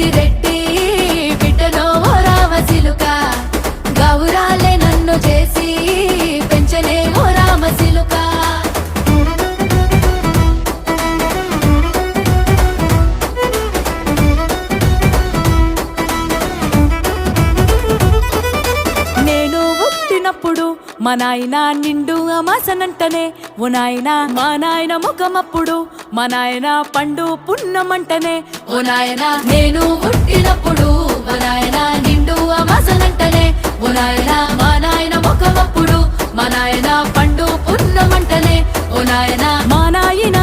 పెద్దిరెడ్డి బిడ్డలో ఓ రామచిలుక గౌరాలే నన్ను చేసి పెంచలే ఓ రామచిలుక నేను పుట్టినప్పుడు మా నాయన నిండు అమాసనంటనే ఓ నాయన మా నాయన ముఖమప్పుడు మా నాయన పండు పున్నమంటనే ఓ నాయన నేను పుట్టినప్పుడు మా నాయన నిండు అమాసనంటనే ఓ నాయన మా నాయన ముఖమప్పుడు మా నాయన పండు పున్నమంటనే ఓ నాయన మా నాయన